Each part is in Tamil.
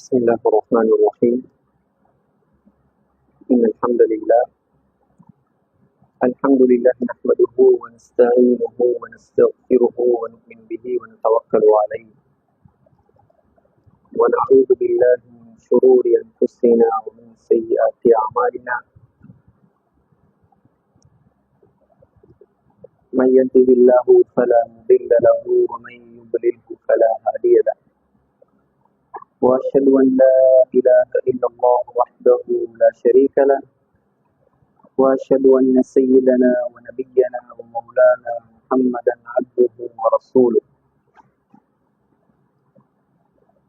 بسم الله الرحمن الرحيم. إن الحمد لله نحمده ونستعينه ونستغفره ونؤمن به ونتوكل عليه ونعوذ بالله من شرور أنفسنا ومن سيئات أعمالنا. من يهده الله فلا مضل له ومن يضلله فلا هادي له، وأشهد أن لا إله إلا الله وحده لا شريك له، وأشهد أن سيدنا ونبينا ومولانا محمدا عبده ورسوله.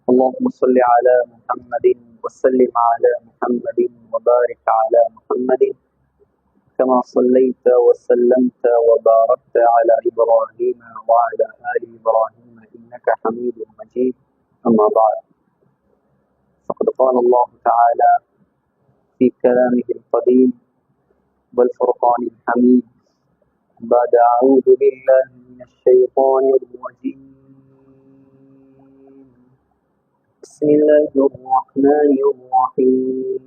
اللهم صل على محمد وسلم على محمد وبارك على محمد كما صليت وسلمت وباركت على إبراهيم وعلى آل إبراهيم إنك حميد مجيد. أما بعد، فقد قال الله تعالى في كلامه القديم والفرقان الحميد بعد أعوذ بالله من الشيطان الرجيم. بسم الله الرحمن الرحيم.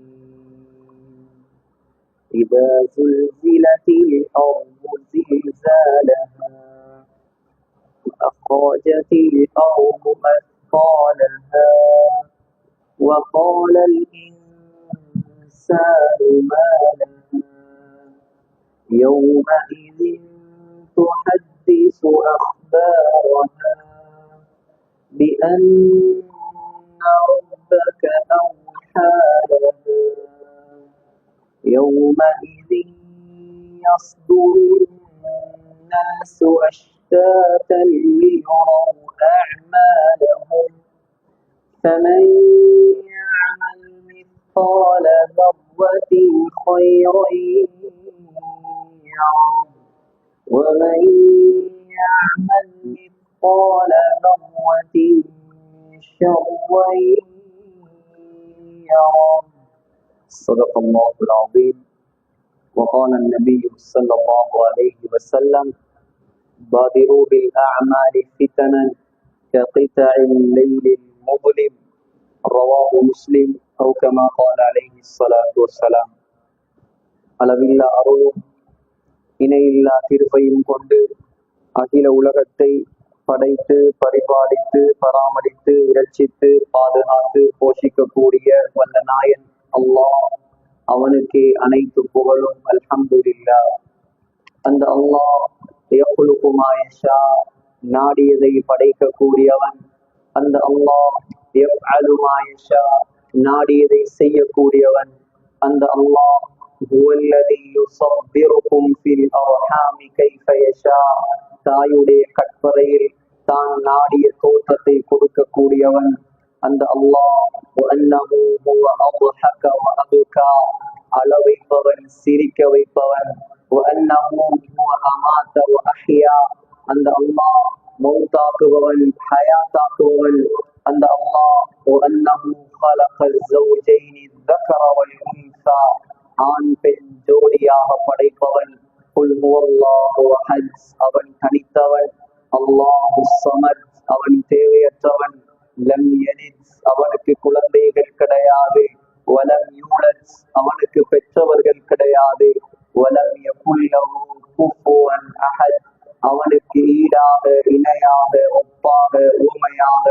إذا زلزلت الأرض زلزالها وأخرجت الأرض أثقالها وقال الإنسان ما لها يومئذ تحدث أخبارها بأن ربك أوحى لها يومئذ يصدر الناس أشتاتا ليروا أعمالهم فمن يعمل مثقال ذرة خيرا يره ومن يعمل مثقال ذرة شرا يره. صدق الله العظيم. وقال النبي صلى الله عليه وسلم: بادروا بالأعمال فتنا كقطع الليل المظلم. رواه مسلم أو كما قال عليه الصلاة والسلام. அளவில்லா அருளும் இணையில்லா கிருபையும் கொண்டு அகில உலகத்தை படைத்து பரிபாலித்து பராமரித்து இரட்சித்து பாதுகாத்து போஷிக்கக்கூடிய வல்ல நாயன் அல்லாஹ், அவனுக்கே அனைத்து புகழும். அல்ஹம்துலில்லாஹ். அந்த அல்லாஹ் யக்லுகு மா யஷா, நாடியதை படைக்கக்கூடியவன். அந்த அல்லாஹ் யஃஅலு மா யஷா, நாடியதை செய்யக்கூடியவன். அந்த அல்லாஹ் ஹுவல்லதி யுஸவ்விருக்கும் ஃபில் அர்ஹாமி கைஃப யஷா, தாயுடைய கற்பறையில் தான் நாடிய தோற்றத்தை கொடுக்கக்கூடியவன். அந்த அல்லாஹ் வஅன்னஹு ஹுவ அத்ஹக வ அப்கா, அழ வைப்பவன், சிரிக்க வைப்பவன். வஅன்னஹு ஹுவ அமாத வ அஹ்யா, அந்த அல்லாஹ் மௌத்தாக்குபவன், ஹயாத்தாக்குபவன். அந்த அல்லாஹ் வஅன்னஹு خلق الزوجين الذكر والانثى, ஆண் பெண் ஜோடியாக படைப்பவன். குல் ஹுவல்லாஹு அஹத், அவன் தனித்தவன். அல்லாஹு ஸமத், அவன் தேவையற்றவன். லம் யலித், அவனுக்கு குழந்தைகள் கிடையாது. வலம் யூலத், அவனுக்கு பெற்றவர்கள் கிடையாது. வலம் யகுல் லஹு குஃபுவன் அஹத், அவனுக்கு ஈடாக, இணையாக, ஒப்பாக, ஊமையாக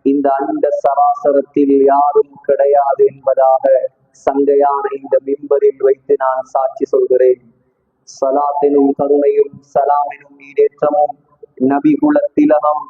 இந்த அண்ட சராசரத்தில் யாரும் கிடையாது என்பதாக சங்கையான இந்த மிம்பரில் வைத்து நான் சாட்சி சொல்கிறேன். சலாத்தினும் கருணையும் சலாமினும் ஈடேற்றமும் நபி குலத்திலகம்,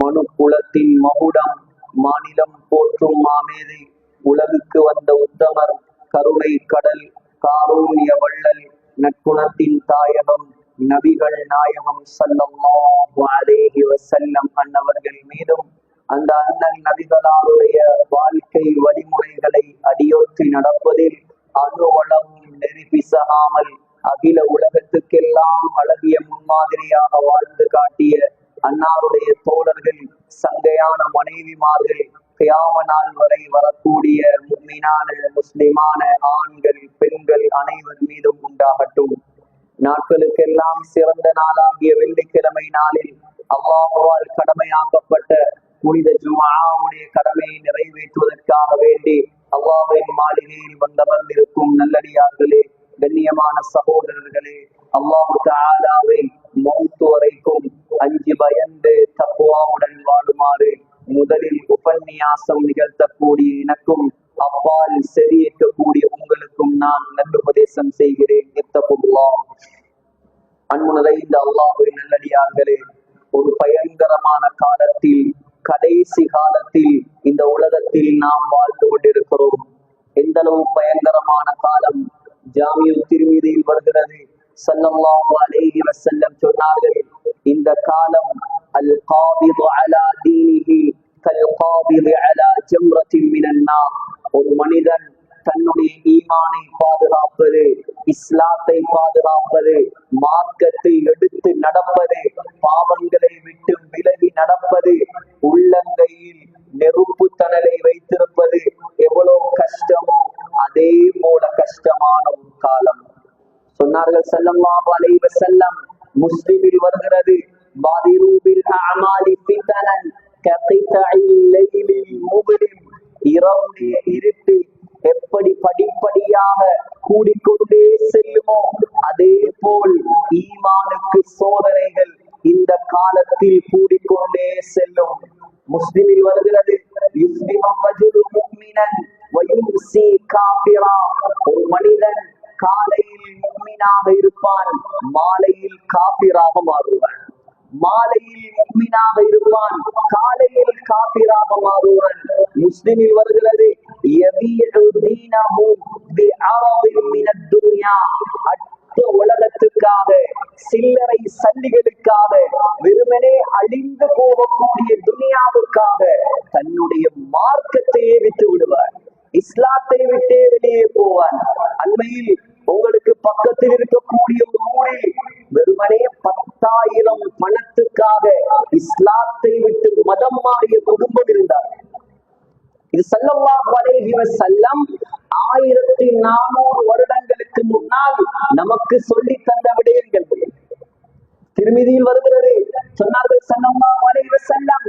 மனு குலத்தின் மகுடம், மாநிலம் போற்றும் மாமேதை, உலகுக்கு வந்த உத்தமர், கருணை கடல், காரூண்ய வள்ளல், நற்குணத்தின் தாயகம், நபிகள் நாயகம் ஸல்லல்லாஹு அலைஹி வஸல்லம் அன்னவர்கள் மீதும் அந்த அண்ணன் நபிகளாருடைய வாழ்க்கை வழிமுறைகளை அடியொற்றி நடப்பதில் அணுவளவும் நெறி பிசகாமல் அகில உலகத்துக்கெல்லாம் அழகிய முன்மாதிரியாக வாழ்ந்து காட்டிய அன்னாருடைய தோழர்கள், சங்கையான மனைவிமார்கள், கியாம நாள் வரை வரக்கூடிய முஃமினான முஸ்லிமான ஆண்கள் பெண்கள் அனைவர் மீதும் உண்டாகட்டும். நாட்களுக்கெல்லாம் சிறந்த நாளாகிய வெள்ளிக்கிழமை நாளில் அல்லாஹ்வால் கடமையாக்கப்பட்ட புனித ஜும்ஆவுடைய கடமையை நிறைவேற்றுவதற்காக வேண்டி அல்லாஹ்வின் மாளிகையில் வந்தமர்ந்திருக்கும் நல்லடியார்களே, கண்ணியமான சகோதரர்களே, அல்லாஹ் தஆலாவை மௌத் வரைக்கும் அஞ்சு பயந்து தக்வாவுடன் வாழுமாறு முதலில் உபன்யாசம் நிகழ்த்தக்கூடிய எனக்கும் அப்பால் செறியேற்றக்கூடிய உங்களுக்கும் நான் நல்லுபதேசம் செய்கிறேன். இத்தகுல்லாஹ். அன்பு நிறைந்த அல்லாஹ்வின் நல்லடியார்களே, ஒரு பயங்கரமான காலத்தில், கடைசி காலத்தில் இந்த உலகத்தில் நாம் வாழ்ந்து கொண்டிருக்கிறோம். எந்த அளவு பயங்கரமான காலம்! ஜாமிஉ திர்மிதியில் வருகிறது, ஸல்லல்லாஹு அலைஹி வஸல்லம் சொன்னார்கள், இந்த காலம் அல் காபிது அலா தீனிஹி கல் காபிது அலா ஜம்ரத்தின் மினன் நார். ஒரு மனிதன் தன்னுடைய ஈமானை பாதுகாப்பது, இஸ்லாத்தை பாதுகாப்பது, மார்க்கத்தை எடுத்து நடப்பது, பாவங்களை விட்டு விலகி நடப்பது, உள்ளங்கையில் நெருப்பு தணலை வைத்திருப்பது எவ்வளவு கஷ்டமோ அதே போல கஷ்டமான ஒரு காலம். சொன்னார்கள் ஸல்லல்லாஹு அலைஹி வஸல்லம், முஸ்லிமில் வருகிறது, பாதிரு பில் அஅமாலி ஃபிதனன் ககிதஇல் லைலில் முப்லிம். இரவுடைய இருட்டு எப்படி படிப்படியாக கூடிக்கொண்டே செல்லுமோ அதே போல் ஈமானுக்கு சோதனைகள் இந்த காலத்தில் கூடிக்கொண்டே செல்லும். முஸ்லிமில் வருகிறது, ஒரு மனிதன் காலையில் முஃமினாக இருப்பான், மாலையில் காபிராக மாறுவான். மாலையில் முஃமினாக இருப்பான், காலையில் காபிராக மாறுவான். முஸ்லிமில் வருகிறது, உலகத்துக்காக, சில்லறை சல்லிகளுக்காக, வெறுமனே அழிந்து போகக்கூடிய துனியாவுக்காக தன்னுடைய மார்க்கத்தையே விட்டு விடுவார், இஸ்லாத்தை விட்டே வெளியே போவான். அண்மையில் உங்களுக்கு பக்கத்தில் இருக்கக்கூடிய ஒரு ஊரில் வெறுமனே 10,000 பணத்துக்காக இஸ்லாத்தை விட்டு மதம் மாறிய குடும்பம் இருந்தார். இது ஸல்லல்லாஹு அலைஹி வஸல்லம் 1400 வருடங்களுக்கு முன்னால் நமக்கு சொல்லி தந்த விடயங்கள். திருமிதியில் வருகிறது, சொன்னார்கள் ஸல்லல்லாஹு அலைஹி வஸல்லம்,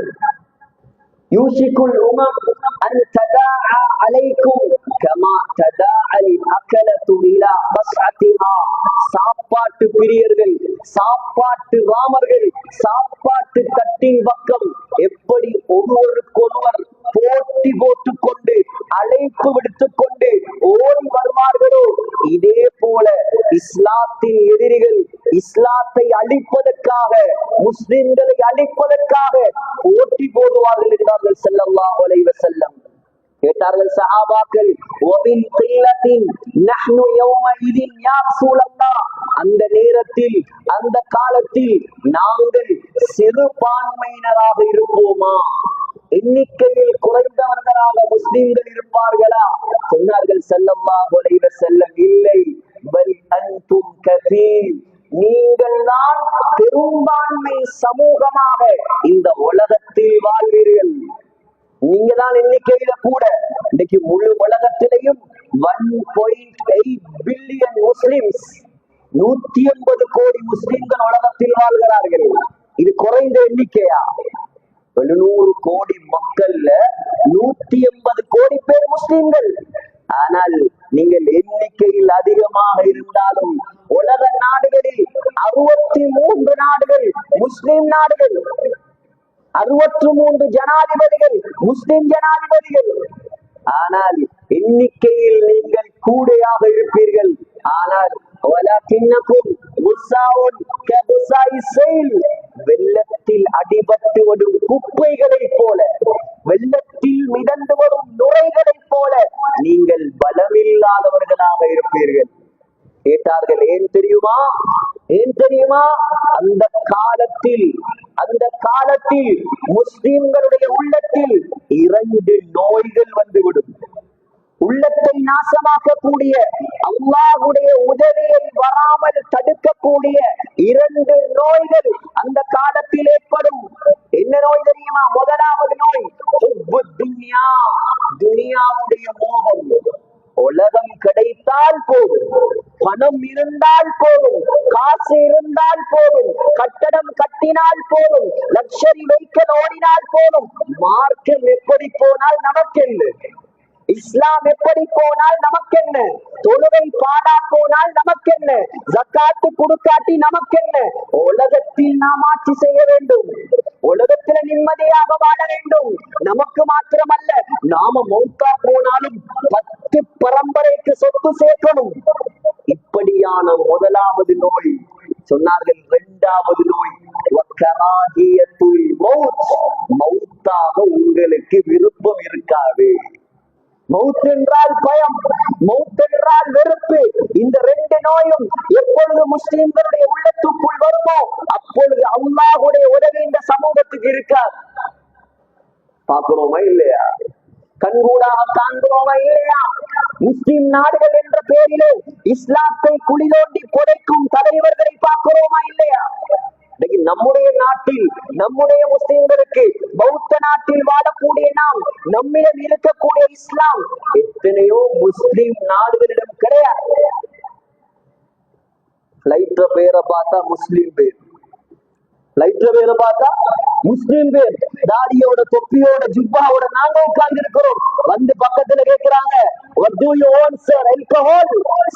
யூஷிகுல் உமம் அன் ததாஅ அலைக்கும் கமா ததாஅல் அகலத்து இலா கஸ்அத்திஹா. சாப்பாட்டு பிரியர்கள், சாப்பாட்டு ராமர்கள், சாப்பாட்டு தட்டின் பக்கம் எப்படி ஒருவருக்கொருவர் போட்டி போட்டுக் கொண்டு அழைப்பு விடுத்துக் கொண்டு ஓடி வருவார்களோ இதே போல இஸ்லாத்தின் எதிரிகள் இஸ்லாத்தை அழிப்பதற்காக, முஸ்லிம்களை அழிப்பதற்காக போட்டி போடுவார்கள் என்றார்கள் ஸல்லல்லாஹு அலைஹி வஸல்லம். கேட்டார்கள் சஹாபாக்கள், வபின் கில்லத்தின் நஹ்னு யௌமஇதின் யா ரசூலல்லாஹ், அந்த நேரத்தில், அந்த காலத்தில் நாங்கள் சிறுபான்மையினராக இருப்போமா? எண்ணிக்கையில் குறைந்தவர்களாக முஸ்லிம்கள் இருப்பார்களா? சொன்னார்கள் ஸல்லல்லாஹு அலைஹி வஸல்லம், இல்லை, பல் அன்தும் கஸீர், நீங்கள் தான் பெரும்பான்மை சமூகமாக இந்த உலகத்தில் வாழ்வீர்கள். நீங்க தான் எண்ணிக்கையில கூட. இன்னைக்கு முழு உலகத்திலையும் 1.8 பில்லியன் முஸ்லிம்ஸ், 180 கோடி முஸ்லிம்கள் உலகத்தில் வாழ்கிறார்கள். இது குறைந்த எண்ணிக்கையா? 700 கோடி மக்கள்ல 180 கோடி பேர் முஸ்லிம்கள். ஆனால் நீங்கள் எண்ணிக்கையில் அதிகமாக இருந்தாலும் உலக நாடுகளில் 63 நாடுகள் முஸ்லிம் நாடுகள், 63 ஜனாதிபதிகள் முஸ்லிம் ஜனாதிபதிகள். ஆனால் எண்ணிக்கையில் நீங்கள் கூடையாக இருப்பீர்கள். ஆனால் வெள்ளத்தில் அடிபட்டு வரும் குப்பைகளை போல, வெள்ளத்தில் மிதந்து வரும் நுரைகளை போல நீங்கள் பலமில்லாதவர்களாக இருப்பீர்கள். கேட்டார்கள், ஏன் தெரியுமா? ஏன் தெரியுமா? அந்த காலத்தில் முஸ்லிம்களுடைய உள்ளத்தில் 2 நோய்கள் வந்துவிடும். உள்ளத்தை நாசமாக்கக்கூடிய, அல்லாஹ்வுடைய உதவியை வராமல் தடுக்கக்கூடிய 2 நோய்கள் அந்த காலத்தில் ஏற்படும். என்ன நோய் தெரியுமா? முதலாவது நோய் துனியாவுடைய மோகம். உலகம் கிடைத்தால் போதும், பணம் இருந்தால் போதும், காசு இருந்தால் போதும், கட்டடம் கட்டினால் போதும், லக்ஷரி வெஹிக்கிள் ஓடினால் போதும், மார்க்கம் எப்படி போனால் நமக்கென்ன, இஸ்லாம் எப்படி போனால் நமக்கென்ன, தொழுகை பாடா போனால் நமக்கென்ன, ஜக்காத்து கொடுக்காட்டி நமக்கென்ன. உலகத்தில் நாம் ஆட்சி செய்ய வேண்டும், உலகத்துல நிம்மதியாக வாழ வேண்டும். நமக்கு மாத்திரமல்ல, நாம மௌத்தா போனாலும் 10 பரம்பரைக்கு சொத்து சேர்க்கணும். இப்படியான முதலாவது நோய் சொன்னார்கள். இரண்டாவது நோய் மௌத்தாக உங்களுக்கு விருப்பம் இருக்காது. மௌத் என்றால் பயம், மௌத் என்றால் வெறுப்பு. இந்த 2 நோயும் எப்பொழுது முஸ்லிம்களுடைய உள்ளத்துக்குள் வருமோ அப்பொழுது அல்லாஹ்வுடைய உதவி இந்த சமூகத்துக்கு இருக்காது. பார்க்கிறோமா இல்லையா? கண்கூடாக காண்கிறோமா இல்லையா? முஸ்லிம் நாடுகள் என்ற பெயரிலே இஸ்லாத்தை குளிதோண்டி புதைக்கும் தலைவர்களை பார்க்கிறோமா இல்லையா? நம்முடைய நாட்டில் நம்முடைய முஸ்லிம்களுக்கு, பௌத்த நாட்டில் வாழக்கூடிய நாம், நம்மிடம் இருக்கக்கூடிய இஸ்லாம் எத்தனையோ முஸ்லிம் நாடுகளிடம் கிடையாது. லைட்ர பேரை பார்த்தா முஸ்லிம் பேர், லைட்ர பேரை பார்த்தா முஸ்லிம் பேர், தாடியோட தொப்பியோட ஜுப்பாவோட நாங்க உட்கார்ந்து இருக்கிறோம். வந்து பக்கத்துல கேட்கிறாங்க, what do you want sir? alcohol,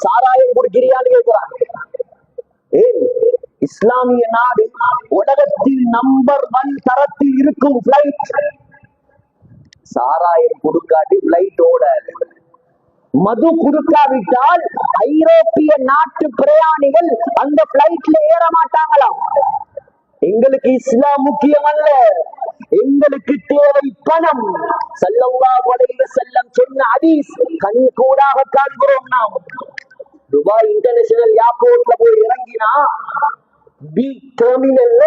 சாராயம் குடிக்கிறியான்னு கேட்கிறாங்க. இஸ்லாமிய நாடு உலகத்தில் நம்பர் 1 தரத்தில் இருக்கும் பிளைட், சாராயம் கொடுக்காட்டி பிளைட் ஓடாது. மது கொடுக்காவிட்டால் ஐரோப்பிய நாட்டு பிரயாணிகள் அந்த பிளைட்ல ஏற மாட்டாங்களாம். எங்களுக்கு இஸ்லாம் முக்கியம் அல்ல, எங்களுக்கு தேவை பணம். ஸல்லல்லாஹு அலைஹி வஸல்லம் சொன்ன ஹதீஸ் கண் கூடாக காண்கிறோம். நாம் துபாய் இன்டர்நேஷனல் ஏர்போர்ட்ல போய் இறங்கினா பி டெர்மினல்ல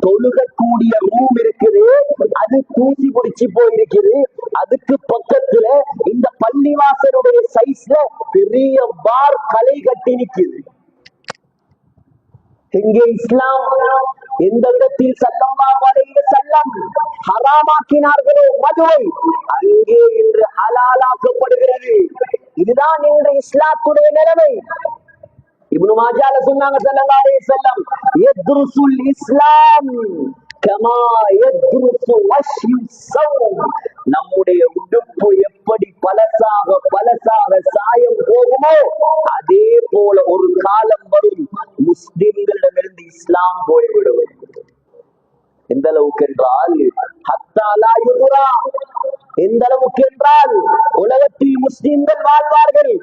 தொழுகக்கூடிய ரூம் இருக்குது, அது தூசி பிடிச்சு போயிருக்குது. அதுக்கு பக்கத்துல இந்த பள்ளிவாசலுடைய சைஸ்ல பெரிய பார் களை கட்டி நிக்குது. எங்கே இஸ்லாம்? எந்த இடத்தில் ஸல்லல்லாஹு அலைஹி வஸல்லம் ஹராமாக்கினார்களோ மதுவை, அங்கே இன்று ஹலாலாக்கப்படுகிறது. இதுதான் இன்று இஸ்லாத்துடைய நிலைமை. இப்னு மாஜால சொன்னாங்க ஸல்லல்லாஹு அலைஹி வஸல்லம், யத்ருசுல் இஸ்லாம் கமா யத்ருசு வஷ்யு ஸௌம். நம்முடைய உடுப்பு எப்படி பலசாக பலசாக சாயம் போகுமோ அதே போல ஒரு காலம் வரும், முஸ்லிம்களிடமிருந்து இஸ்லாம் போய்விடும். எந்த அளவுக்கு என்றால் ஹத்தா யுதுரா, எந்த அளவுக்கு என்றால் உலகத்தில் முஸ்லிம்கள் வாழ்வார்கள்,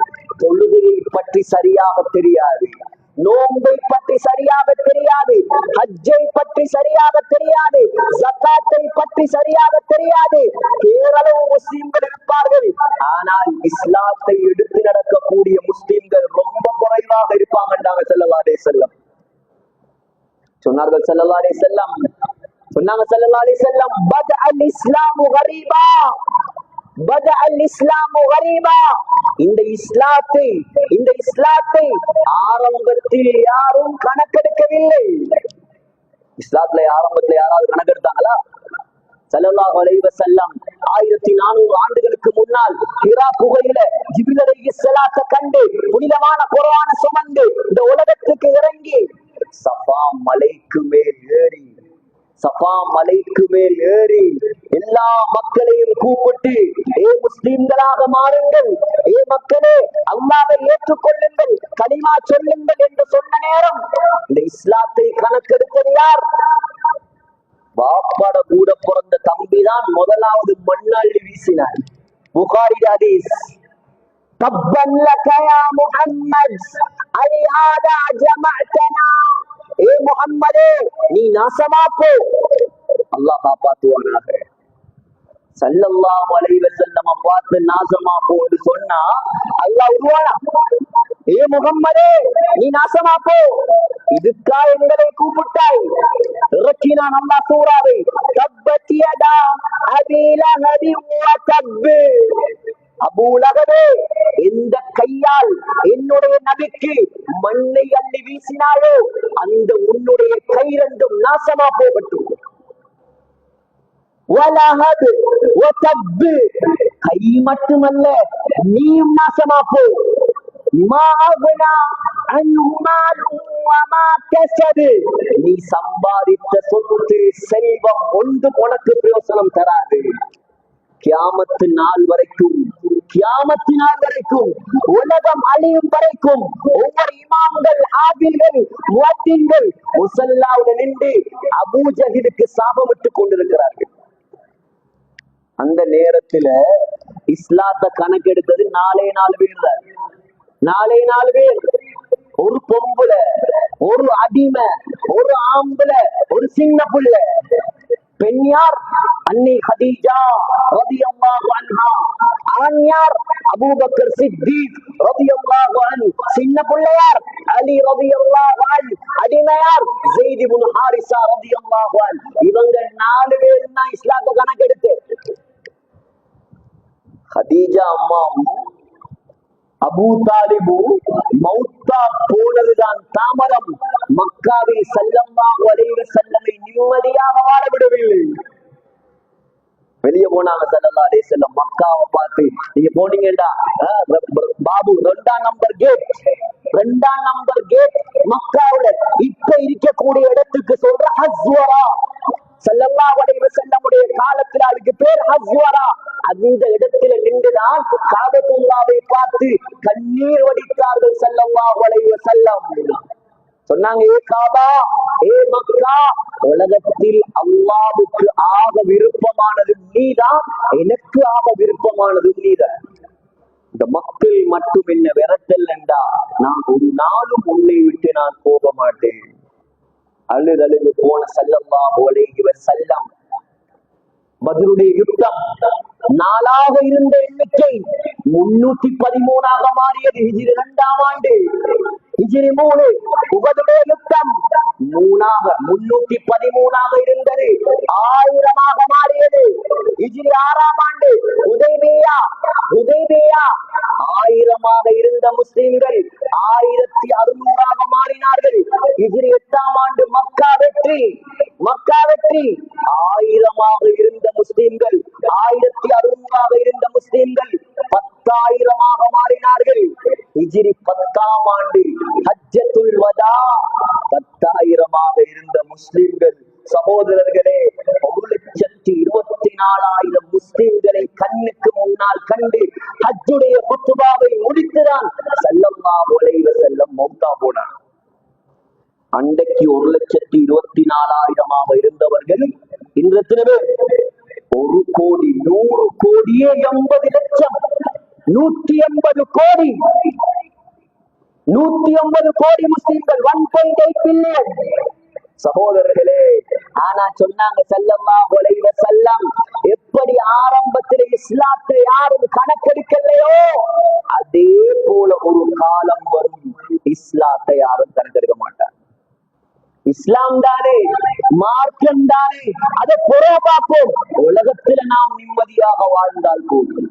தொழுகையை பற்றி சரியாக தெரியாது, நோன்பை பற்றி சரியாக தெரியாது, ஹஜ்ஜை பற்றி சரியாக தெரியாது, ஜகாத்தை பற்றி சரியாக தெரியாது. பேரளவு முஸ்லிம்கள் இருப்பார்கள், ஆனால் இஸ்லாத்தை எடுத்து நடக்கக்கூடிய முஸ்லிம்கள் ரொம்ப குறைவாக இருப்பாங்க. ஸல்லல்லாஹு அலைஹி வஸல்லம் சொன்னார்கள். ஸல்லல்லாஹு அலைஹி வஸல்லம் சொன்னாங்க. ஸல்லல்லாஹு அலைஹி வஸல்லம், பதஅல் இஸ்லாமு கரீபா, பதஅல் இஸ்லாமு கரீபா. இந்த இஸ்லாத்தை ஆரம்பத்தில் யாரும் கணக்கெடுக்கவில்லை. இஸ்லாத்துல ஆரம்பத்தில் யாராவது கணக்கெடுத்தாங்களா? ஸல்லல்லாஹு அலைஹி வஸல்லம் 1400 ஆண்டுகளுக்கு முன்னால் ஹிரா குகையில ஜிப்ரீல் அலைஹிஸ்ஸலாத்தை கண்டு புனிதமான குர்ஆனை சுமந்து இந்த உலகத்துக்கு இறங்கி சஃபா மலைக்கு மேல் ஏறி எல்லா மக்களையும் கூப்பிட்டு, ஏ முஸ்லிம்களாக மாறுங்கள், ஏ மக்களே அல்லாஹ்வை ஏற்றுக்கொள்ளுங்கள், கலிமா சொல்லுங்கள் என்று சொன்ன நேரம் இந்த இஸ்லாத்தை கணக்கெடுத்தது யார்? பாப்பாட கூட பிறந்த தம்பிதான் முதலாவது மண்ணாள்ளி வீசினார். புகாரி ஹதீஸ், தப்பன் லக யா முஹம்மத் அலிஹாதா ஜமஅதனா. ஏ முஹம்மதே, நீ நாசமா போ, அல்லாஹ் காப்பாத்துவானாக. ஸல்லல்லாஹு அலைஹி வஸல்லம் பார்த்து நாசமா போன்னு சொன்னா அல்லாஹ் உருவானா? ஏ முஹம்மதே, நீ நாசமா போ, இதுக்கா எங்களை கூப்பிட்டாய்? இறக்கினான் அல்லாஹ் சூராவை, தப்பத் யதா அபீ லஹபி வ தப். அபூ லஹபே, எந்த கையால் என்னுடைய நபிக்கு மண்ணை அள்ளி வீசினாயோ அந்த உன்னுடைய கை ரெண்டும் நாசமா போகட்டும். கை மட்டுமல்ல, நீயும் நாசமா போ. நீ சம்பாதித்த சொத்து செல்வம் ஒன்று உனக்கு பிரயோசனம் தராது. கியாமத்து நாள் வரைக்கும், கியாமத்து நாள் வரைக்கும், உலகம் அழியும் வரைக்கும் ஒவ்வொரு இமாம்கள், ஆபில்கள், முஅத்தின்கள் முஸல்லாவுல நின்று அபூஜஹிலுக்கு சாபமிட்டு கொண்டிருக்கிறார்கள். அந்த நேரத்துல இஸ்லாத்தை கணக்கெடுத்தது 4 பேர் தான். 4 பேர். ஒரு பொம்புல, ஒரு அடிமை, ஒரு ஆம்பளை, ஒரு சின்ன புள்ள. பெண் யார்? அன்னி ஹதீஜா ரலியல்லாஹு அன்ஹா. ஆண் யார்? அபூபக்கர் சித்தீக் ரலியல்லாஹு அன்ஹு. சின்ன புள்ள யார்? அலி ரலியல்லாஹு அன்ஹு. அடிமை யார்? ஸைத் இப்னு ஹாரிஸா ரலியல்லாஹு அன்ஹு. இவங்க 4 பேர் தான் இஸ்லாத்தை கணக்கெடுத்து. ஹதீஜா அம்மாவும் அபூ தாலிபு மௌத்தா போனதுதான் தாமதம். மக்காவில் ஸல்லல்லாஹு அலைஹி வஸல்லம் நிம்மதியாக வாழ விடவில்லை. வெளியே போனாங்க ஸல்லல்லாஹு அலைஹி வஸல்லம். மக்காவை பார்த்து நீங்க போனீங்கடா பாபு 2ஆம் நம்பர் கேட், 2ஆம் நம்பர் கேட் மக்காவுல இப்ப இருக்கக்கூடிய இடத்துக்கு சொல்ற ஹஸ்வரா. ஸல்லல்லாஹு அலைஹி வஸல்லமுடைய காலத்துல அதுக்கு பேர் ஹஸ்வரா. அந்த இடத்துல நின்றுதான் காபத்துல்லாவை பார்த்து கண்ணீர் வடித்தார்கள் ஸல்லல்லாஹு அலைஹி வஸல்லம். சொன்னாங்க, ஏ காபா, ஏ மக்கா, உலகத்தில் அல்லாஹ்வுக்கு ஆக விருப்பமானது நீதான், எனக்கு ஆக விருப்பமானது நீதான். இந்த மக்கள் மட்டும் என்ன விரட்டல் என்றா நான் ஒரு நாளும் உன்னை விட்டு நான் போக மாட்டேன். அழுது போன ஸல்லல்லாஹு அலைஹி வஸல்லம் பத்ருடைய யுத்தம் 4ஆக இருந்த எண்ணிக்கை 313ஆக மாறியது. ஹிஜ்ரி 2ஆம் ஆண்டு, ஹிஜ்ரி 3. உஹதுடைய யுத்தம் 313ஆக இருந்தது, 1000ஆக மாறியது. ஹிஜ்ரி 6ஆம் ஆண்டு ஹுதைபியா 1000ஆக இருந்த முஸ்லிம்கள் 1600ஆக மாறினார்கள். ஹிஜ்ரி 8ஆம் ஆண்டு மக்கா வெற்றி 1000ஆக இருந்த முஸ்லிம்கள் 1600ஆக இருந்த முஸ்லிம்கள் 10,000ஆக மாறினார்கள். ஹிஜ்ரி 10ஆம் ஆண்டு ஹஜ்ஜத்துல் வதா 10,000ஆக இருந்த முஸ்லிம்கள். சகோதரர்களே, 1,24,000 முஸ்லிம்களை கண்ணுக்கு முன்னால் கண்டு ஹஜ்ஜுடைய குத்துபாவை முடித்துதான் ஸல்லல்லாஹு அலைஹி வஸல்லம் மௌத்தா போனார். அன்றைக்கு 1,24,000ஆக இருந்தவர்கள் இன்று எத்தனை பேர்? 1 கோடி, 100 கோடியே 80 லட்சம், 180 கோடி, 180 கோடி முஸ்லிம்கள், 1.8 பில்லியன். சகோதரர்களே, ஆனா சொன்னாங்க ஸல்லல்லாஹு அலைஹி வஸல்லம், எப்படி ஆரம்பத்தில் இஸ்லாத்தை யாரும் கணக்கெடுக்கலையோ அதே போல ஒரு காலம் வரும், இஸ்லாத்தை யாரும் கணக்கெடுக்க மாட்டார். இஸ்லாம் தானே, மார்க்கம் தானே, அதை புறா பார்ப்போம். உலகத்துல நாம் நிம்மதியாக வாழ்ந்தால் போதும்.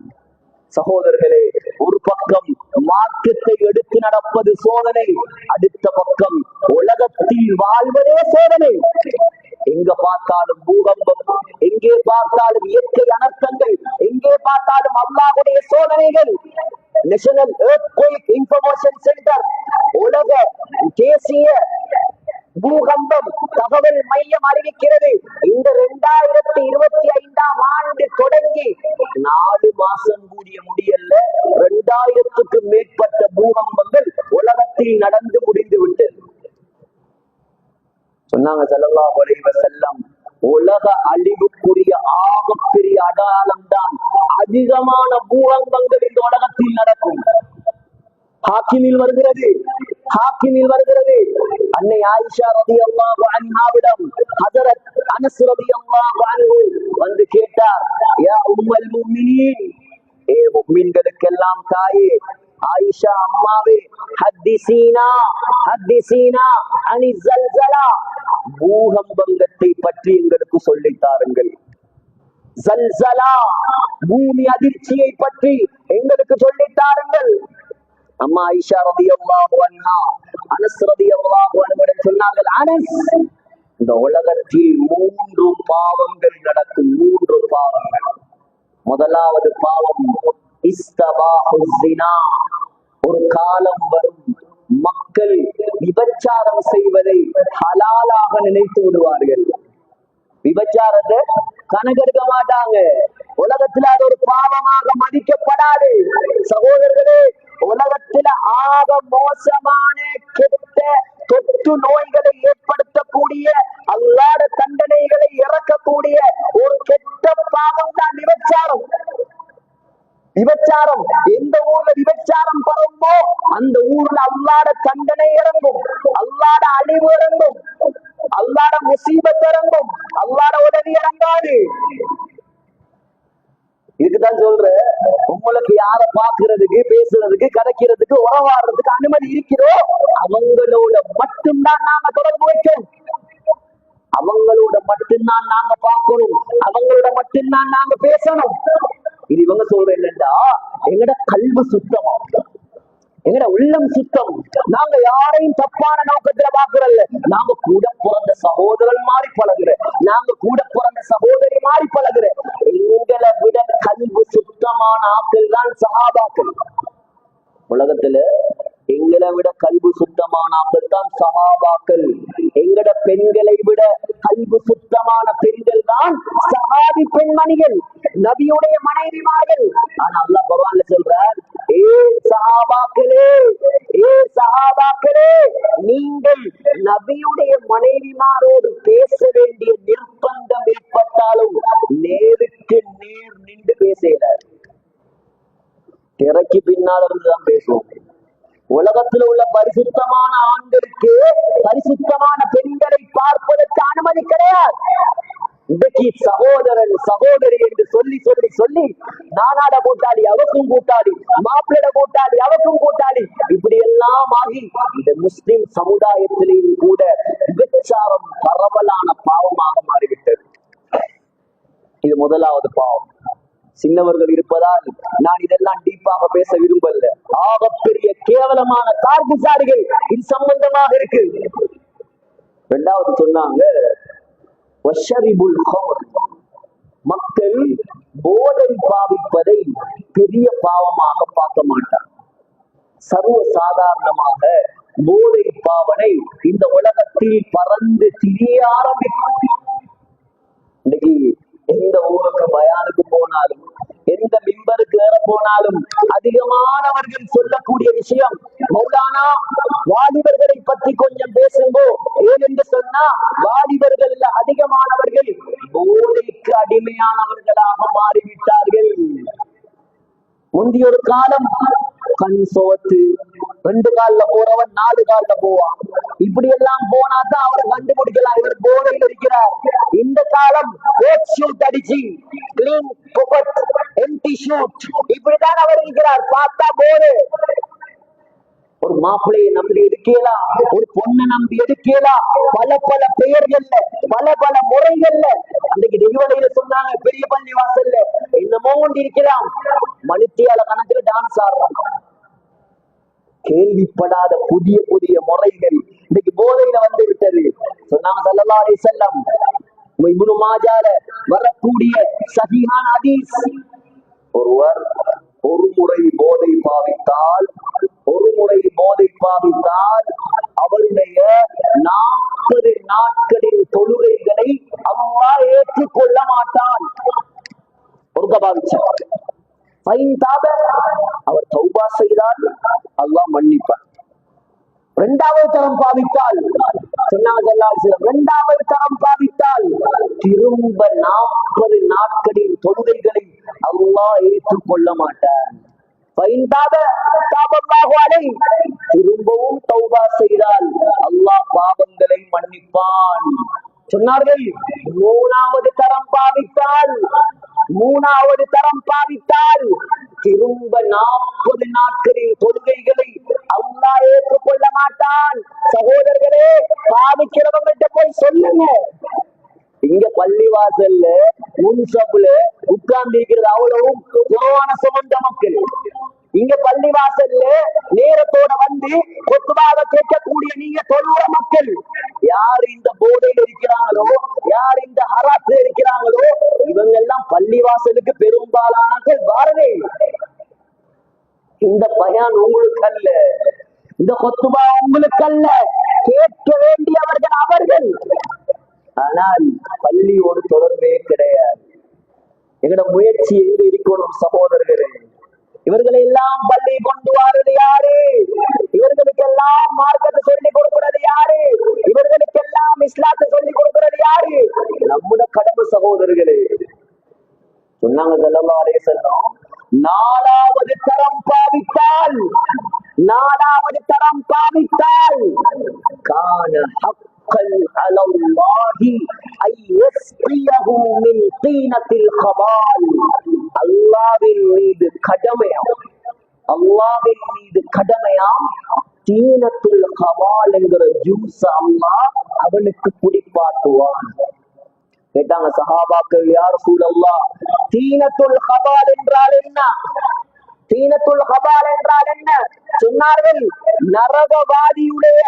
சகோதரர்களே, ஒரு பக்கம் மார்க்கத்தை எடுத்து நடப்பது சோதனை, அடுத்த பக்கம் உலகத்தில் வாழ்வதே சோதனை. எங்க பார்த்தாலும் பூகம்பம், எங்கே பார்த்தாலும் இயற்கை அனர்த்தங்கள், எங்கே பார்த்தாலும் அல்லாஹ்வுடைய சோதனைகள். நேஷனல் எர்த்குவேக் இன்ஃபர்மேஷன் சென்டர், உலக தேசிய பூகம்பம் தகவல் மையம் அறிவிக்கிறது, இந்த 2025ஆம் ஆண்டு தொடங்கி 4 மாசம் கூடிய முடியல 2000க்கும் மேற்பட்ட பூகம்பங்கள் உலகத்தில் நடந்து முடிந்து விட்டது. சொன்னாங்க ஸல்லல்லாஹு அலைஹி வஸல்லம், உலக அழிவுக்குரிய ஆகப்பெரிய அடையாளம் தான் அதிகமான பூகம்பங்கள் இந்த உலகத்தில் நடக்கும். ஹாக்கிமில் வருகிறது, அன்னை ஆயிஷா ரலியல்லாஹு அன்ஹாவிடம் ஹஜரத் அனஸ் ரலியல்லாஹு அன்ஹு வந்து கேட்டார், யா உம்முல் முஃமினீன், ஏ முஃமின்களுக்கெல்லாம் தாயே ஆயிஷா அம்மாவே, ஹத்திசீனா அனி ஸல்ஸலா, பூகம்பத்தை பற்றி எங்களுக்கு சொல்லித் தாருங்கள். ஸல்ஸலா, பூமி அதிர்ச்சியை பற்றி எங்களுக்கு சொல்லித் தாருங்கள். அம்மா ஆயிஷா ரலியல்லாஹு அன்ஹா அனஸ் ரலியல்லாஹு அன்ஹு சொன்னார்கள், அனஸ், இந்த உலகத்தில் 3 பாவங்கள் நடக்கும், 3 பாவங்கள். முதலாவது பாவம் இஸ்தபாஹு ஸினா. ஒரு காலம் வரும் மக்கள் விபச்சாரம் செய்வதை ஹலாலாக நினைத்து விடுவார்கள். விபச்சாரத்தை கணக்கெடுக்க மாட்டாங்க. உலகத்துல அது ஒரு பாவமாக மதிக்கப்படாது. சகோதரர்களே, உலகத்துல ஆக மோசமான கெட்ட தொற்று நோய்களை ஏற்படுத்தக்கூடிய அல்லாத தண்டனைகளை இறக்கக்கூடிய ஒரு கெட்ட பாவம் தான் விபச்சாரம். விபச்சாரம் எந்த ஊர்ல விபச்சாரம் பரவுமோ அந்த ஊர்ல அல்லாத தண்டனை இறங்கும், அல்லாத அழிவு இறங்கும், அல்லாத முசீபத் இறங்கும், அல்லாத உதவி இறங்காது. இதுக்குதான் சொல்ற, உங்களுக்கு யார பாக்குறதுக்கு, பேசுறதுக்கு, கதைக்கிறதுக்கு, உறவாடுறதுக்கு அனுமதி இருக்கிறோ அவங்களோட மட்டும்தான் நாங்க தொடர்பு வைக்கணும். அவங்களோட மட்டும்தான் நாங்க பார்க்கணும், அவங்களோட மட்டும்தான் நாங்க பேசணும். இது இவங்க சொல்ற என்னண்டா, எங்கட கல்வி சுத்தமா, எங்கட உள்ளம் சுத்தம். நாங்க யாரையும் தப்பான நோக்கத்துல பாக்குறல்ல. நாங்க கூட பிறந்த சகோதரன் மாதிரி பழகுற, நாங்க கூட பிறந்த சகோதரி மாதிரி பழகுற. எங்களை விட கல்வி சுத்தமான ஆக்கள் தான் சஹாபாக்கள். உலகத்துல எங்களை விட கல்வி சுத்தமான ஆக்கள் தான் சஹாபாக்கள். எங்கட பெண்களை விட கல்வி சுத்தமான பெண்கள் தான் சஹாபி பெண்மணிகள், நபியுடைய மனைவிமார்கள். ஆனா அல்லாஹ் குர்ஆன்ல சொல்றார், ஏ சஹாபாக்களே, ஏ சஹாபாக்களே, நீங்கள் நபியுடைய மனைவிமாரோடு பேச வேண்டிய நிர்பந்தம் ஏற்பட்டாலும் நேருக்கு நேர் நின்று பேசுகிறார். திரைக்கு பின்னால் இருந்துதான் பேசுவோம். உலகத்தில் உள்ள பரிசுத்தமான ஆண்களுக்கு பரிசுத்தமான பெண்களை பார்ப்பதற்கு அனுமதி கிடையாது. இன்றைக்கு சகோதரன் சகோதரி என்று சொல்லி சொல்லி சொல்லி நானாட கூட்டாளி அவக்கும் கூட்டாளி, மாப்பிளட கூட்டாளி அவக்கும் கூட்டாளி, இப்படி எல்லாம் ஆகி இந்த முஸ்லிம் சமுதாயத்திலேயும் கூட விபச்சாரம் பரவலான பாவமாக மாறிவிட்டது. இது முதலாவது பாவம். சின்னவர்கள் இருப்பதால் நான் இதெல்லாம் டீப்பாக பேச விரும்பல. ஆகப்பெரிய கேவலமான கார்குசாரிகள் இது சம்பந்தமாக இருக்கு. இரண்டாவது சொன்னாங்க, மக்கள் போதை பாவிப்பதை பெரிய பாவமாக பார்க்க மாட்டார். சர்வ சாதாரணமாக போதை பாவனை இந்த உலகத்தில் பறந்து திரிய ஆரம்பிக்கும். இன்னைக்கு எந்த ஊருக்கு பயானுக்கு போனாலும், எந்த மிம்பருக்கு ஏற போனாலும் அதிகமானவர்கள் சொல்லக்கூடிய விஷயம், மௌலானா வாலிபர்களை பற்றி கொஞ்சம் பேசுங்கோ. ஏனென்று சொன்னா வாலிபர்கள் அதிகமானவர்கள் போதைக்கு அடிமையானவர்களாக மாறிவிட்டார்கள். முந்தைய ஒரு காலம் கண் சோத்து, 2 கால்ல போறவன் 4 கால்ல போவான். இப்படி எல்லாம் போனாதான் அவரை கண்டுபிடிக்கலாம், இவர் போதையில் இருக்கிறார். இந்த காலம் கோட் ஷூட் அடிச்சு, கிளீன் பொக்கெட், எம்டி ஷூட், இப்படித்தான் அவர் இருக்கிறார். பார்த்தா போது ஒரு மாப்பிள்ளையை நம்பி எடுக்கலாம், ஒரு பொண்ணை நம்பி எடுக்கலாம், பல பல பெயர்கள்ல, பல பல முறைகள்ல. அன்றைக்கு நெய்வலையில சொன்னாங்க, பெரிய பள்ளி வாசல்ல என்னமோ ஒன்று இருக்கலாம், மணித்தியால கணக்குல டான்ஸ் ஆடுறாங்க. கேள்விப்படாத புதிய புதிய முறைகள் இன்னைக்கு போதையில வந்து விட்டது. சொன்னாங்க ஸல்லல்லாஹு அலைஹி வஸல்லம், இப்னு மாஜால வரக்கூடிய சஹீஹான ஹதீஸ், ஒருவர் ஒரு முறை போதை பாவித்தால், ஒரு முறை போதை பாவித்தால் அவருடைய 40 நாட்களின் தொழுகைகளை அல்லாஹ் ஏற்றுக்கொள்ள மாட்டான். ஒருக்க பாவிச்சார், அவர் தௌபா செய்தால் அல்லாஹ் மன்னிப்பான். 2வது தரம் பாவித்தால், சொன்னாங்க 2வது தரம் பாவித்தால் திரும்ப 40 நாட்களின் தொழுகைகளை அல்லாஹ் ஏற்றுக்கொள்ள மாட்டான். திரும்பவும் தௌபா செய்தால் அல்லாஹ் பாவங்களை மன்னிப்பான். சொன்னார்கள், 3வது தரம் பாவித்தால், 3வது தரம் பாவித்தால் திரும்ப 40 நாட்களின் தொழுகைகளை அல்லாஹ் ஏற்றுக்கொள்ள மாட்டான். சகோதரர்களே, பாவிக்கிறவங்கள்ட்ட போய் சொல்லுங்க. இங்க பள்ளிவாசல்ல முன்சப்புல உட்கார்ந்து இருக்கிறது அவ்வளவும் குர்ஆன சுமந்த மக்கள். இங்க பள்ளிவாசல்ல நேரத்தோட வந்து கொத்துபாக கேட்கக்கூடிய நீங்க தொழுற மக்கள். யார் இந்த போதையில் இருக்கிறாங்களோ, யார் இந்த ஹராத்துல இருக்கிறாங்களோ, இவங்க எல்லாம் பள்ளிவாசலுக்கு பெரும்பாலான பாரதே. இந்த பயான் உங்களுக்கு அல்ல, இந்த கொத்துபா உங்களுக்கு அல்ல, கேட்க வேண்டியவர்கள் அவர்கள். ஆனால் பள்ளியோடு தொடர்பே கிடையாது. எங்களோட முயற்சி எங்க இருக்கணும் சகோதரர்களே? இவர்களை எல்லாம் பள்ளி கொண்டு வாருது யாரு? இவர்களுக்கெல்லாம் மார்க்கத்தை சொல்லிக் கொடுக்கிறது யாரு? இவர்களுக்கெல்லாம் இஸ்லாத்தை சொல்லிக் கொடுக்கிறது யாரு? நம்முடைய கடமை சகோதரர்களே. சொன்னாங்க ஸல்லல்லாஹு அலைஹி வஸல்லம், நாலாவது தரம் பாவித்தால் கான ஹக்கல் அலல்லாஹி ஐயஸ்பியஹு மின் தீனத்தில் கபால். அல்லாஹ்வின் மீது கடமையாம் தீனத்துல் கபால் என்கிற ஜூஸ் அல்லாஹ் அவனுக்கு குடிப்பாட்டுவான். கேட்டாங்க சஹாபாக்கள், யா ரசூலல்லாஹ், தீனத்துல் கபால் என்றால் என்ன? தீனத்துல் கபால் என்றால் என்ன? சொன்னார்கள், நரகவாதியுடைய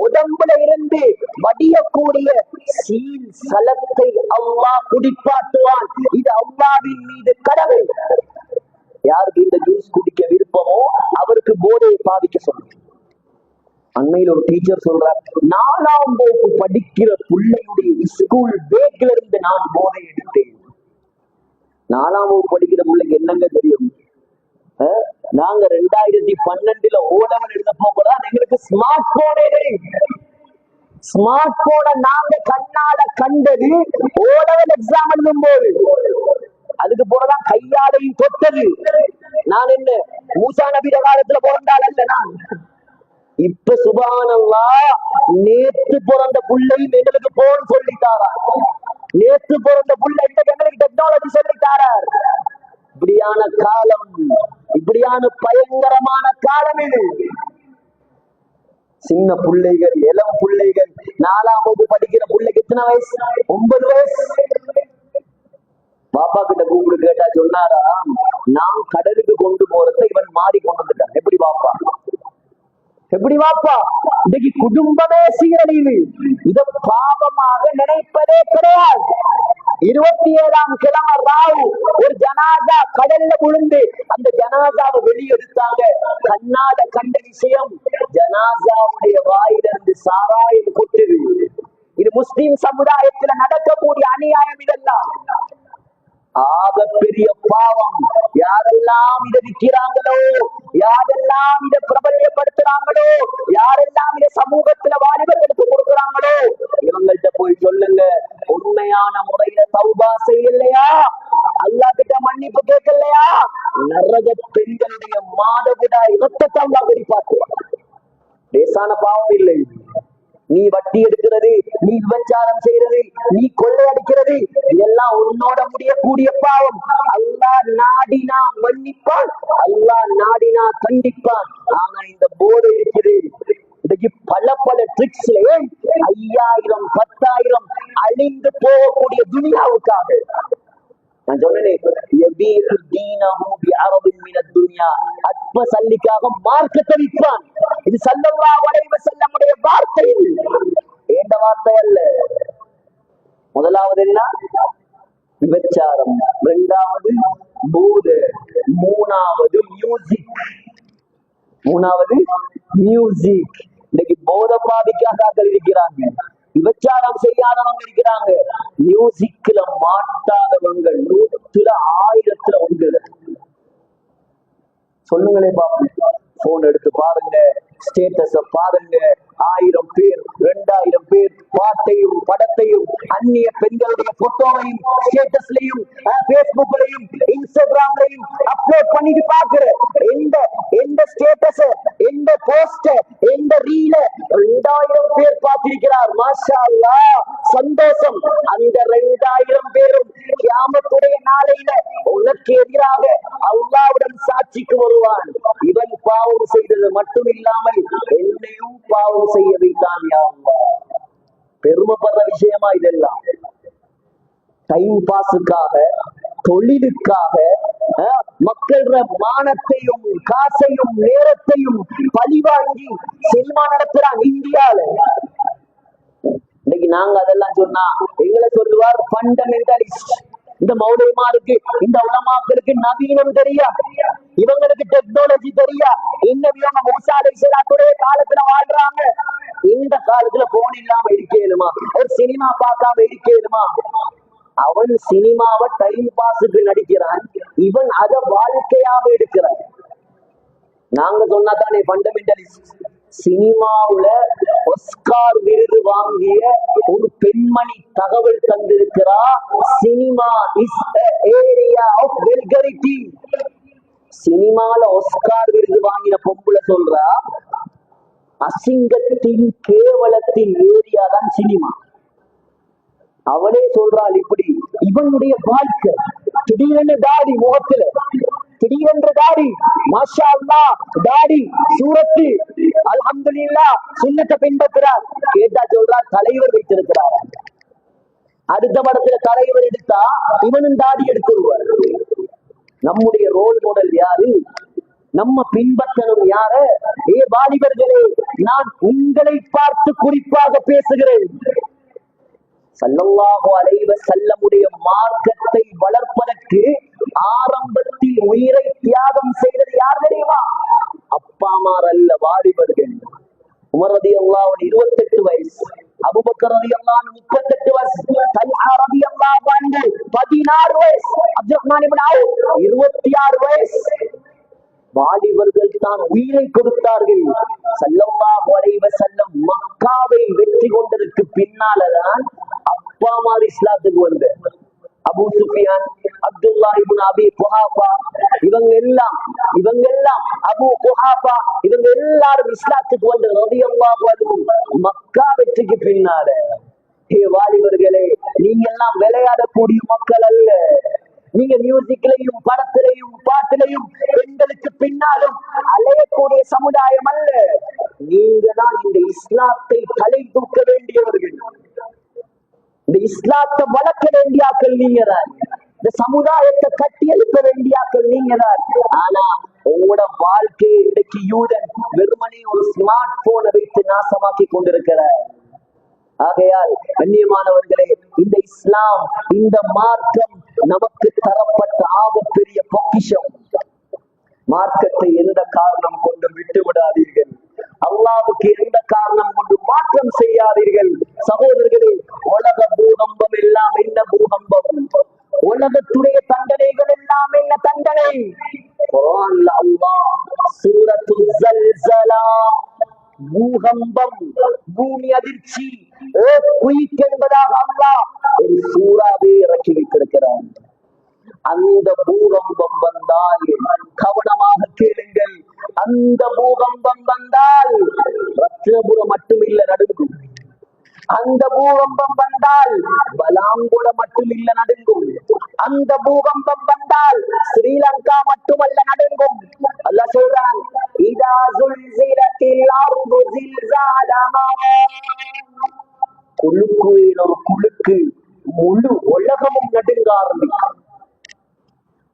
உடம்புல இருந்து வடியக்கூடிய சீல் சலத்தை அல்லாஹ் குடிப்பாட்டுவான். இது அல்லாஹ்வின் மீது கடமை. யாருக்கு இந்த ஜூஸ் குடிக்க விருப்பமோ அவருக்கு போதையை பாதிக்க சொல்லுங்க. அண்மையில் ஒரு டீச்சர் சொல்றார், 4ஆம் வகுப்பு படிக்கிற பிள்ளையுடைய ஸ்கூல் பேக்ல இருந்து நான் போதை எடுத்தேன். 4ஆம் வகுப்பு படிக்கிற பிள்ளைக்கு என்னங்க தெரியும்? நாங்க 2012 ஓலவன் எழுதப்போ கூட எங்களுக்கு ஸ்மார்ட் போனே தெரியும். ஸ்மார்ட் போனை நாங்க கண்ணால கண்டது ஓலவன் எக்ஸாம் எழுதும் போது. அதுக்கு போறதான் கையாலையும் தொட்டது. நான் என்ன மூசா நபிட காலத்துல பிறந்தால் அல்ல நான். இப்ப சுப்ஹானல்லாஹ், நேத்து பிறந்த புள்ளையும் எங்களுக்கு போன் சொல்லித்தாரா. நேத்து பிறந்த புள்ள எங்களுக்கு டெக்னாலஜி சொல்லித்தாரார். இப்படியான காலம், இப்படியான பயங்கரமான காலம் இது. சின்ன பிள்ளைகள், இளம் பிள்ளைகள், 4ஆம் வகுப்பு படிக்கிற பிள்ளைக்கு எத்தனை வயசு? 9 வயசு. பாப்பா கிட்ட கூப்பிடு கேட்டா சொன்னாரா, நான் கடலுக்கு கொண்டு போறத இவன் மாறி கொண்டு வந்துட்டான். எப்படி பாப்பா? இன்னைக்கு குடும்பமே சீரழிவு. இத பாவமாக நினைப்பதே கிடையாது. 27ஆம் கிழமை ராவு ஒரு ஜனாசா கடல்ல விழுந்து அந்த ஜனாசாவை வெளியெடுத்தாங்க. கண்ணால கண்ட விஷயம், ஜனாசாவுடைய வாயிலிருந்து சாராயம் கொட்டுது. இது முஸ்லிம் சமுதாயத்துல நடக்கக்கூடிய அநியாயம். இதெல்லாம் ஆக பெரிய பாவம். யாரெல்லாம் இதை விற்கிறாங்களோ, யாரெல்லாம் இதை பிரபல்யப்படுத்துறாங்களோ, யாரெல்லாம் இதை சமூகத்துல வாலிபர்களுக்கு கொடுக்குறாங்களோ, இவங்கள்ட்ட போய் சொல்லுங்க, உண்மையான முறையில தௌபா செய்யலையா, அல்லாஹ் கிட்ட மன்னிப்பு கேட்கலையா, நரக பெண்களுடைய மாதவிடாய் இரத்தத்தை அல்லாஹ் வெளிப்பாட்டுவான். லேசான பாவம் இல்லை. நீ வட்டி எடுக்கிறது, நீ விபச்சாரம் செய்யறது, நீ கொள்ளையடிக்கிறது, இதெல்லாம் உன்னோட முடியக்கூடிய பாவம். அல்லாஹ் நாடினா மன்னிப்பான், அல்லாஹ் நாடினா கண்டிப்பான். ஆனா இந்த போதை இருக்குது. இன்னைக்கு பல ட்ரிக்ஸ்ல 5000 10,000 அழிந்து போகக்கூடிய துனியாவுக்காக நான் சொன்னேன், அற்ப சல்லிக்காக மார்க்கத்தை விற்பான். இது ஸல்லல்லாஹு அலைஹி வஸல்லமுடைய வார்த்தை. இது ஏண்ட வார்த்தை அல்ல. முதலாவது என்ன? விபச்சாரம். 2வது போதை. 3வது மியூசிக். இன்னைக்கு போதை பாதிக்காக இருக்கிறாங்க, விபச்சாரம் செய்யாதவங்க இருக்கிறாங்க, மியூசிக்ல மாட்டாதவங்க 100ல 1000ல 1. சொல்லுங்களே பாப்போம். போன் எடுத்து பாருங்க, ஸ்டேட்டஸ பாருங்க. 1000 பேர் 2000 பேர் பாட்டையும் படத்தையும் அந்நிய பெண்களுடைய போட்டோவையும் ஸ்டேட்டஸ்லயும் பேஸ்புக்லயும் இன்ஸ்டாகிராம்லயும் அப்லோட் பண்ணிட்டு பாக்குற. எந்த ஸ்டேட்டஸ், எந்த போஸ்ட், எந்த ரீல 2000 பேர் பார்த்திருக்கிறார். மாஷா அல்லாஹ், சந்தோஷம். அந்த 2000 பேரும் கியாமத்துடைய நாளையில உனக்கு எதிராக அல்லாஹ்விடம் சாட்சிக்கு வருவான். இவன் பாவம் செய்தது மட்டும் இல்லாமல் என்னையும் பாவம் செய்ய வைத்தான். யா அல்லாஹ், பெருமைப்படுற விஷயமா இதெல்லாம்? டைம் பாஸுக்காக, தொழிலுக்காக, மக்கள் மானத்தையும் காசையும் நேரத்தையும் பழிவாங்கி சினிமா நடத்துறாங்க இந்தியால. இன்னைக்கு நாங்க அதெல்லாம் சொன்னா எங்களை சொல்லுவார் ஃபண்டமெண்டலிஸ்ட். இந்த மௌலிமாருக்கு, இந்த உலமாக்களுக்கு நவீனம் தெரியா, இவங்களுக்கு டெக்னாலஜி டெக்னாலஜி தெரியா. இன்னும் இவங்க மூசா அலைஹிஸ்ஸலாத்துடைய காலத்துல வாழ்றாங்க. இந்த காலத்துல போன் இல்லாம இருக்கேனுமா? ஒரு சினிமா பார்க்காம இருக்கேனுமா? அவன் சினிமாவை டைம் பாஸுக்கு நடிக்கிறான், இவன் அத வாழ்க்கையாக எடுக்கிறான். நாங்க சொன்னாதானே ஃபண்டமெண்டலிஸ்ட். சினிமாவுல ஒஸ்கார் விருது வாங்கிய ஒரு பெண்மணி தகவல் தந்திருக்கிறா, சினிமா இஸ் ஏரியா ஆஃப் வெல்கரிட்டி. சினிமால ஒஸ்கார் விருது வாங்கின பொம்புல சொல்றா, அசிங்கத்தின் கேவலத்தின் ஏரியா தான் சினிமா. அவளே சொல்றாள் இப்படி. இவனுடைய வாழ்க்கை திடீரென்று தாடி முகத்துல, திடீரென்று தாடி, மாஷா அல்லாஹ் தாடி, சூரத்து, அல்ஹம்துலில்லாஹ் சுன்னத்தை பின்பற்றுறார். கேட்டா சொல்றார் தலைவர் வைத்திருக்கிறார். அடுத்த படத்துல தலைவர் எடுத்தா இவனும் தாடி எடுத்துருவார். நம்முடைய ரோல் மாடல் யாரு? நம்ம பின்பற்றணும் யார? வாலிபர்களே, நான் உங்களை பார்த்து குறிப்பாக பேசுகிறேன். ஸல்லல்லாஹு அலைஹி வஸல்லமுடைய மார்க்கத்தை வளர்ப்பதற்கு ஆரம்பத்தில் உயிரை தியாகம் செய்தது யார் தெரியுமா? அப்பாமார் அல்ல, வாலிபர்கள். உமர் ரலியல்லாஹு அன்ஹு 28 வயசு, அபூபக்கர் ரலியல்லாஹு அன்ஹு 38 வயசு, தல்ஹா ரலியல்லாஹு அன்ஹு 16 வயசு, அப்துர்ரஹ்மான் இப்னு அவுஃப் 26 வயசு. வாலிபர்கள் தான் உயிரை கொடுத்தார்கள். ஸல்லல்லாஹு அலைஹி வஸல்லம் மக்காவை வெற்றி கொண்டதற்கு பின்னாலதான் அப்பாமார் இஸ்லாத்துக்கு வந்த அபூ சுஃபியான், அப்துல்லாஹ் இப்னு அபீ குஹாஃபா, இவங்க எல்லாம் அபூ குஹாஃபா, இவங்க எல்லாரும் இஸ்லாத்துக்கு வந்த ரலியல்லாஹு அன்ஹு மக்கா வெற்றிக்கு பின்னால. வாலிபர்களே, நீங்க எல்லாம் விளையாடக்கூடிய மக்கள் அல்ல. நீங்க மியூசிக்லையும் படத்திலையும் பாட்டிலையும் பெண்களுக்கு பின்னாலும் அலையக்கூடிய சமுதாயம் அல்ல. நீங்க தான் இந்த இஸ்லாத்தை தலை தூக்க வேண்டியவர்கள். இந்த இஸ்லாத்தை வளர்க்க வேண்டிய ஆக்கள் நீங்க தான். இந்த சமுதாயத்தை கட்டி எழுப்ப வேண்டிய ஆக்கள் நீங்க தான். ஆனா உங்களோட வாழ்க்கையை இன்றைக்கு யூதன் வெறுமனே ஒரு ஸ்மார்ட் போனை வைத்து நாசமாக்கி கொண்டிருக்கிறார். ஆகையால் கண்ணியமானவர்களே, இந்த இஸ்லாம், இந்த மார்க்கம் நமக்கு தரப்பட்ட ஆகப்பெரிய பொக்கிஷம். மார்க்கத்தை எந்த காரணம் கொண்டு விட்டு விடாதீர்கள். அல்லாஹ்வுக்கு எந்த காரணம் கொண்டு மாற்றம் செய்யாதீர்கள். சகோதரர்களே, உலக பூகம்பம் எல்லாம் என்ன பூகம்பம்? உலகத்துடைய தண்டனைகள் எல்லாம் என்ன தண்டனை? குர்ஆன்ல அல்லாஹ் சூரத்துல் ஸல்ஸலா, பூகம்பம், பூமி அதிர்ச்சி, என்பதாக அல்லாஹ் ஒரு சூறாவே இறக்கி வைத்திருக்கிறார். அந்த பூகம்பம் வந்தால் கவனமாக கேளுங்கள். அந்த பூகம்பம் வந்தால் ரத்னபுரம் மட்டுமில்ல நடுங்கும். அந்த பூகம்பம் வந்தால் பலாங்குட மட்டுமில்ல நடுங்கும். அந்த பூகம்பம் வந்தால் ஸ்ரீலங்கா மட்டுமல்ல நடுங்கும். அல்லாஹ் சொல்றான், இதா ஸுல்ஸிலத்தில் அர்து ஸில்ஸாலஹா. குலுக்குவேன் ஒரு குலுக்கு, முழு உலகமும் நடுங்க ஆரம்பிக்கும்.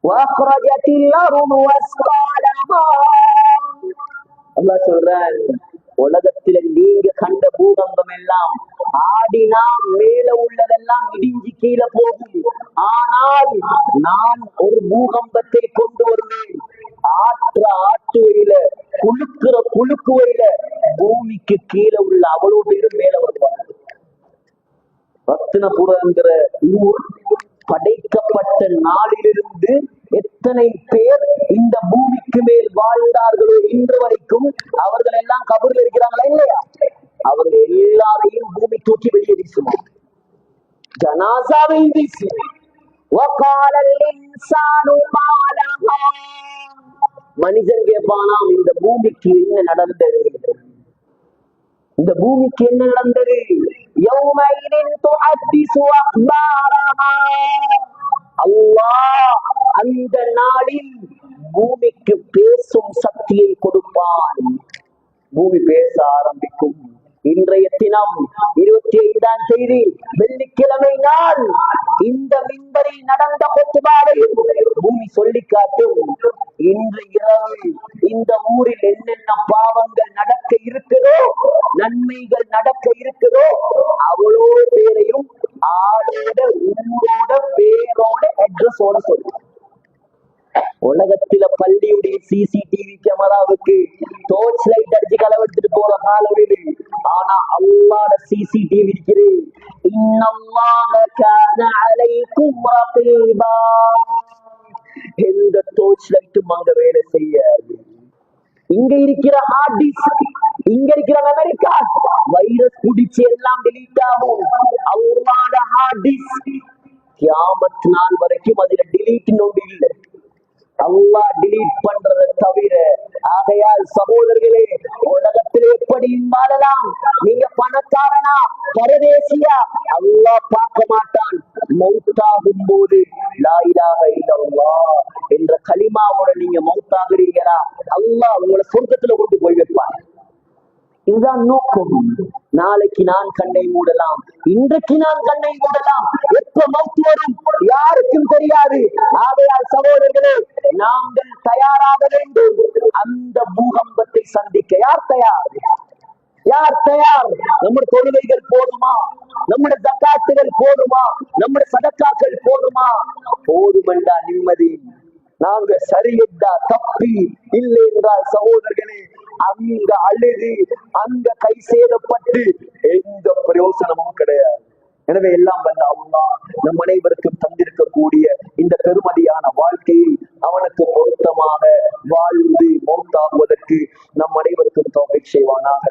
வஅக்ரஜத்தில் அர்து அஸ்காலஹா. அல்லாஹ் சொல்றான், உலகத்தில நீங்க கண்ட பூகம்பம் எல்லாம் ஆடினா மேல உள்ளதெல்லாம் இடிஞ்சு கீழே போகும். ஆனால் நான் ஒரு பூகம்பத்தை கொண்டு வருவேன். ஆட்டுவையில, குலுக்குவையில பூமிக்கு கீழே உள்ள அவ்வளவு பேரும் மேல வருவாங்க. ரத்தினபுரங்கிற ஊர் படைக்கப்பட்ட நாளிலிருந்து எத்தனை பேர் இந்த பூமிக்கு மேல் வாழ்ந்தார்களோ இன்று வரைக்கும் அவர்கள் எல்லாம் கபூர்ல இருக்கிறாங்களா இல்லையா? அவங்க எல்லாரையும் பூமி தூக்கி வெளியே வீசுவோம், ஜனாசாவை வீசுவோம். மனிதன் கேட்பானாம், இந்த பூமிக்கு என்ன நடந்தது? இந்த பூமிக்கு என்ன நடந்தது? அல்லாஹ் அந்த நாளில் பூமிக்கு பேசும் சக்தியை கொடுப்பான். பூமி பேச ஆரம்பிக்கும். இன்றைய தினம் 25ஆம் தேதி வெள்ளிக்கிழமை நாள் இந்த மிம்பரில் நடந்த குத்பாவை பூமி சொல்லி காட்டும். இன்று இரவு இந்த ஊரில் என்னென்ன பாவங்கள் நடக்க இருக்குதோ, நன்மைகள் நடக்க இருக்குதோ, அவ்வளோ பேரையும் ஆளோட, ஊரோட, பேரோட, அட்ரஸோட சொல்லும். உலகத்தில பள்ளியுடைய சிசிடிவி கேமராவுக்கு டோர்ச் லைட் அடிச்சு களவெடுத்துட்டு போற காலம் இது. ஆனா அல்லாஹ்ட சிசிடிவி இருக்குது. இன்னல்லாஹ கான அலைக்கும் ரகீபா. எந்த டோர்ச் லைட்டும் அங்க வேலை செய்யாது. இங்க இருக்கிற ஹார்ட் டிஸ்க், இங்க இருக்கிற மெமரி கார்டு, வைரஸ் குடிச்சு எல்லாம் டெலீட் ஆகும். அல்லாஹ்ட ஹார்ட் டிஸ்க் கியாமத் நாள் வரைக்கும் அதுல டெலீட் நோடு இல்லை. அல்லாஹ் டிலீட் பண்றதை தவிர. ஆகையால் சகோதரர்களே, உலகத்தில் எப்படியும் வாழலாம். நீங்க பணக்காரனா பரதேசியா அல்லாஹ் பார்க்க மாட்டான். மௌத்தாகும் போது லா இலாஹ இல்லல்லாஹ் என்ற கலிமாவோட நீங்க மௌத்தாகிறீங்களா, அல்லாஹ் உங்களை சொர்க்கத்துல கொண்டு போய் வைப்பார். இதுதான் நோக்கம். நாளைக்கு நான் கண்ணை மூடலாம், இன்றைக்கு நான் கண்ணை மூடலாம். எப்ப மௌத் வரும் யாருக்கும் தெரியாது. ஆகையால் சகோதரர்களே, நாங்கள் தயாராக வேண்டும். அந்த பூகம்பத்தை சந்திக்க யார் தயார்? யார் தயார்? நம்முடைய தொழுகைகள் போதுமா? நம்முடைய ஜக்காத்துகள் போதுமா? நம்முடைய சதக்காக்கள் போதுமா? போதுமென்றா நிம்மதி. நாங்க சரியென்றா தப்பி இல்லை என்றால் சகோதரர்களே, அங்க அழுது அங்க கை சேதப்பட்டு எந்த பிரயோசனமும் கிடையாது. எனவே எல்லாம் வல்ல அல்லாஹ் நம் அனைவருக்கும் தந்திருக்கக்கூடிய இந்த பெருமதியான வாழ்க்கையை அவனுக்கு பொருத்தமாக வாழ்ந்து மௌத்தாகுவதற்கு நம் அனைவருக்கும் தௌஃபீக் செய்வானாக.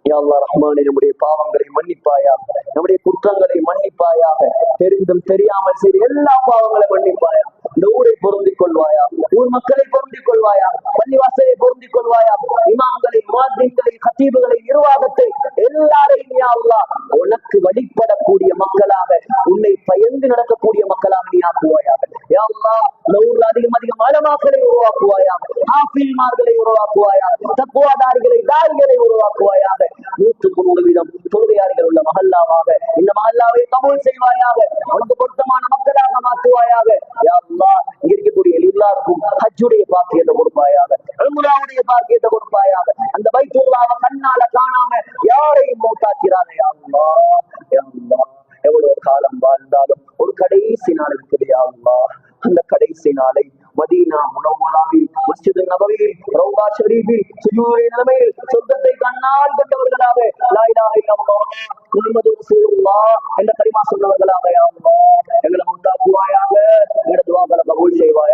யா அல்லாஹ் ரஹ்மானே, நம்முடைய பாவங்களை மன்னிப்பாயாக, நம்முடைய குற்றங்களை மன்னிப்பாயாக, தெரிந்தும் தெரியாமல் செய்த எல்லா பாவங்களை மன்னிப்பாயா. இந்த ஊரை பொருந்திக் கொள்வாயா, ஊர் மக்களை பொருந்திக் கொள்வாயா, பள்ளிவாசலை பொருந்திக் கொள்வாயா, இமாம்களை, முஅத்தின்களை, கத்தீபுகளை, நிர்வாகத்தை எல்லாரையும் யா அல்லாஹ் உனக்கு வழிபடக்கூடிய மக்களாக, உன்னை பயந்து நடக்கக்கூடிய மக்களாக நீ ஆக்குவாயாக. யா அல்லாஹ் இந்த ஊர்ல அதிகம் அதிகம் ஆலமாக்களை உருவாக்குவாயா, ஹாஃபில்மார்களை உருவாக்குவாயா, தக்வாதாரிகளை, தாரிகளை உருவாக்குவாயாக. 100% தொழுகையாளிகள் உள்ள மஹல்லாவாக இந்த மஹல்லாவை கபூல் செய்வாயாக. உனக்கு பொருத்தமான மக்களாக மாற்றுவாயாக. யா அல்லாஹ் இங்க இருக்கக்கூடிய எல்லாருக்கும் ஹஜ்ஜுடைய பாக்கியத்தை கொடுப்பாயாக, உம்ராவுடைய பாக்கியத்தை கொடுப்பாயாக. அந்த பைத்துல்லாஹ்வை கண்ணால காணாம யாரையும் மௌத்தாக்கிறானே யா அல்லாஹ். யா அல்லாஹ் எவ்வளவு காலம் வாழ்ந்தாலும் ஒரு கடைசி நாள் இருக்குது யா அல்லாஹ். அந்த கடைசி நாளை மதீனா முனவ்வராவில், மஸ்ஜித் நபவியில், ரௌதா ஷரீஃபில் சுஜூதுடைய நிலைமையில் சொர்க்கத்தை கண்ணால் கண்டவர்களாக, லா இலாஹ இல்லல்லாஹ் முஹம்மது ரசூலுல்லாஹ் என்ற கலிமா சொன்னவர்களாக யா அல்லாஹ் எங்களை மௌத்தாக்குவாயாக. எங்களது துஆக்களை கபூல் செய்வாயாக.